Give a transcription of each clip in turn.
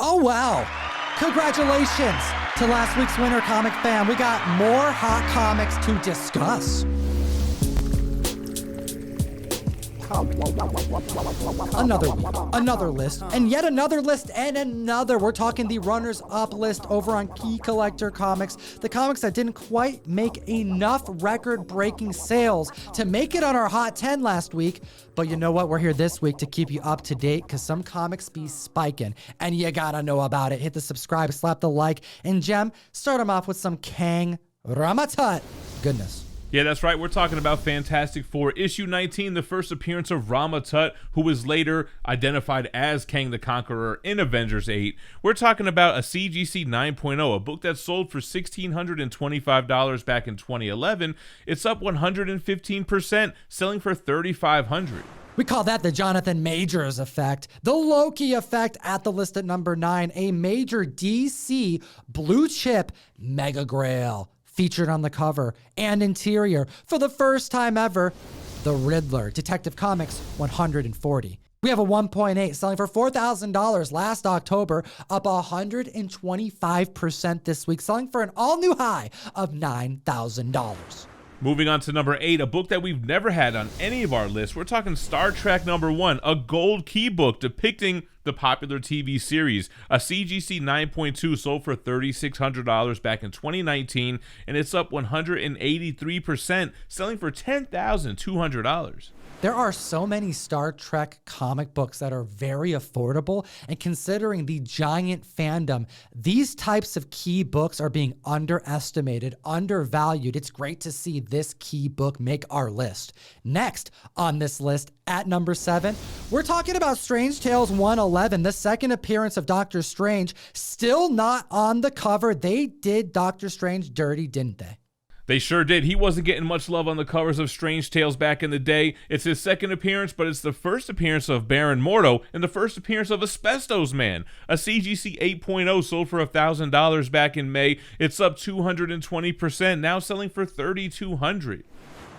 Oh, wow. Congratulations to last week's winner, comic fan. We got more hot comics to discuss. Another list, and yet another list, and another. We're talking the runners-up list over on Key Collector Comics, the comics that didn't quite make enough record-breaking sales to make it on our Hot 10 last week. But you know what? We're here this week to keep you up to date because some comics be spiking, and you gotta know about it. Hit the subscribe, slap the like, and Jem, start them off with some Kang Rama-Tut goodness. Yeah, that's right. We're talking about Fantastic Four, issue 19, the first appearance of Rama-Tut, who was later identified as Kang the Conqueror in Avengers 8. We're talking about a CGC 9.0, a book that sold for $1,625 back in 2011. It's up 115%, selling for $3,500. We call that the Jonathan Majors effect. The Loki effect at the list at number 9, a major DC blue chip mega grail. Featured on the cover and interior for the first time ever, The Riddler, Detective Comics 140. We have a 1.8 selling for $4,000 last October, up 125% this week, selling for an all-new high of $9,000. Moving on to number 8, a book that we've never had on any of our lists. We're talking Star Trek #1, a gold key book depicting the popular TV series. A CGC 9.2 sold for $3,600 back in 2019, and it's up 183%, selling for $10,200. There are so many Star Trek comic books that are very affordable, and considering the giant fandom, these types of key books are being underestimated, undervalued. It's great to see this key book make our list. Next on this list, at number 7, we're talking about Strange Tales 111, the second appearance of Doctor Strange, still not on the cover. They did Doctor Strange dirty, didn't they? They sure did. He wasn't getting much love on the covers of Strange Tales back in the day. It's his second appearance, but it's the first appearance of Baron Mordo and the first appearance of Asbestos Man. A CGC 8.0 sold for $1,000 back in May. It's up 220%, now selling for $3,200.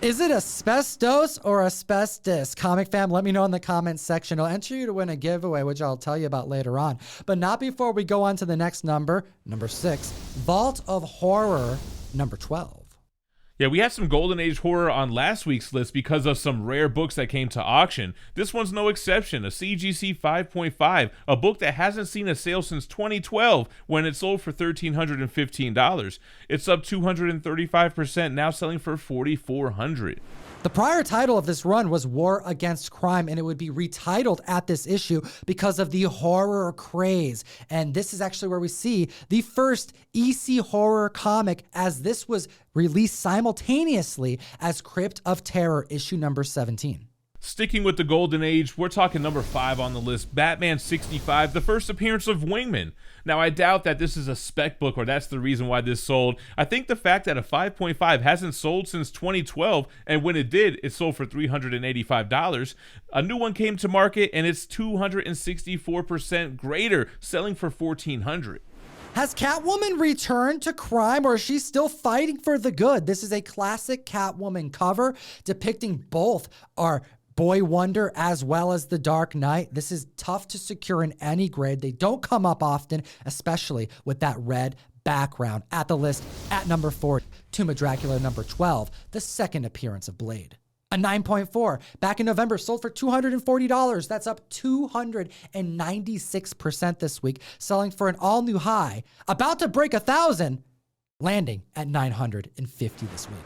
Is it asbestos or asbestos? Comic fam, let me know in the comments section. I'll enter you to win a giveaway, which I'll tell you about later on. But not before we go on to the next number, number 6, Vault of Horror, number 12. Yeah, we had some Golden Age horror on last week's list because of some rare books that came to auction. This one's no exception, a CGC 5.5, a book that hasn't seen a sale since 2012 when it sold for $1,315. It's up 235%, now selling for $4,400. The prior title of this run was War Against Crime, and it would be retitled at this issue because of the horror craze. And this is actually where we see the first EC horror comic, as this was released simultaneously as Crypt of Terror issue number 17. Sticking with the Golden Age, we're talking number 5 on the list, Batman 65, the first appearance of Wingman. Now, I doubt that this is a spec book or that's the reason why this sold. I think the fact that a 5.5 hasn't sold since 2012, and when it did, it sold for $385. A new one came to market, and it's 264% greater, selling for $1,400. Has Catwoman returned to crime, or is she still fighting for the good? This is a classic Catwoman cover depicting both our Boy Wonder as well as the Dark Knight. This is tough to secure in any grade. They don't come up often, especially with that red background. At the list, at number 4, Tomb of Dracula number 12, the second appearance of Blade. A 9.4 back in November sold for $240. That's up 296% this week, selling for an all-new high, about to break 1,000, landing at 950 this week.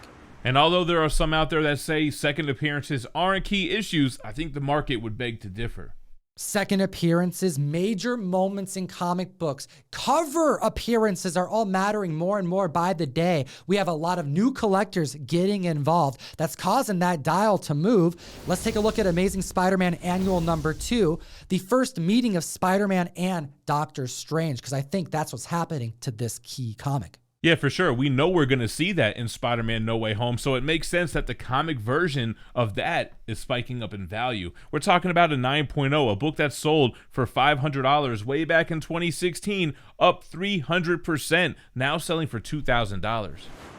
And although there are some out there that say second appearances aren't key issues, I think the market would beg to differ. Second appearances, major moments in comic books, cover appearances are all mattering more and more by the day. We have a lot of new collectors getting involved. That's causing that dial to move. Let's take a look at Amazing Spider-Man Annual number 2, the first meeting of Spider-Man and Doctor Strange, because I think that's what's happening to this key comic. Yeah, for sure. We know we're going to see that in Spider-Man No Way Home, so it makes sense that the comic version of that is spiking up in value. We're talking about a 9.0, a book that sold for $500 way back in 2016, up 300%, now selling for $2,000.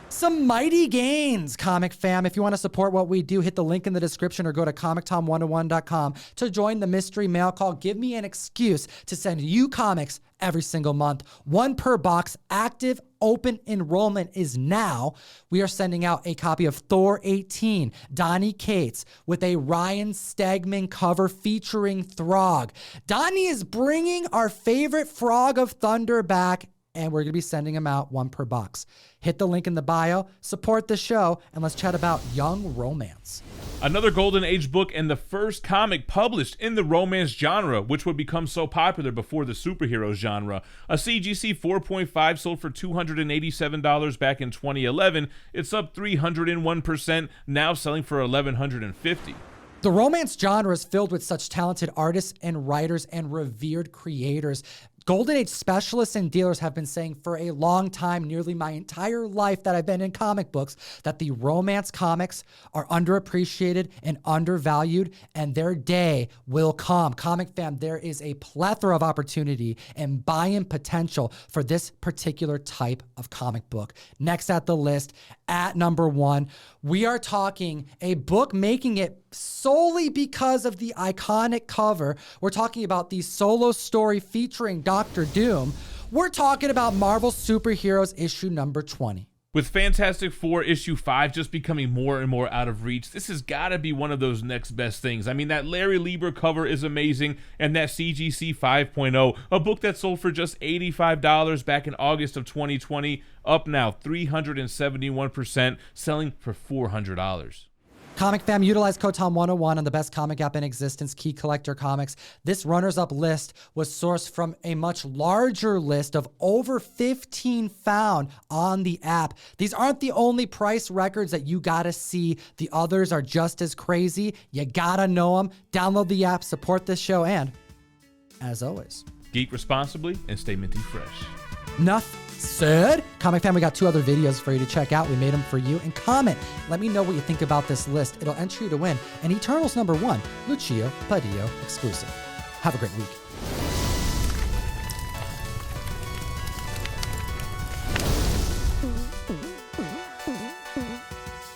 Some mighty gains, comic fam. If you want to support what we do, hit the link in the description or go to ComicTom101.com to join the mystery mail call. Give me an excuse to send you comics every single month. One per box. Active open enrollment is now. We are sending out a copy of Thor 18, Donnie Cates, with a Ryan Stegman cover featuring Throg. Donnie is bringing our favorite Frog of Thunder back, and we're going to be sending them out one per box. Hit the link in the bio, support the show, and let's chat about young romance. Another Golden Age book and the first comic published in the romance genre, which would become so popular before the superhero genre. A CGC 4.5 sold for $287 back in 2011. It's up 301%, now selling for $1,150. The romance genre is filled with such talented artists and writers and revered creators. Golden Age specialists and dealers have been saying for a long time, nearly my entire life that I've been in comic books, that the romance comics are underappreciated and undervalued, and their day will come. Comic fam, there is a plethora of opportunity and buy-in potential for this particular type of comic book. Next at the list, at number 1, we are talking a book making it solely because of the iconic cover. We're talking about the solo story featuring Dr.Doom. We're talking about Marvel Superheroes issue number 20. With Fantastic Four issue 5 just becoming more and more out of reach, this has got to be one of those next best things. I mean, that Larry Lieber cover is amazing, and that CGC 5.0, a book that sold for just $85 back in August of 2020, up now 371%, selling for $400. Comic fam, utilize code Tom101 on the best comic app in existence, Key Collector Comics. This runners-up list was sourced from a much larger list of over 15 found on the app. These aren't the only price records that you gotta see. The others are just as crazy. You gotta know them. Download the app, support this show, and as always, geek responsibly and stay minty fresh. Enough said. Comic fam, we got 2 other videos for you to check out. We made them for you. And comment. Let me know what you think about this list. It'll enter you to win an Eternals #1 Lucio Padillo exclusive. Have a great week.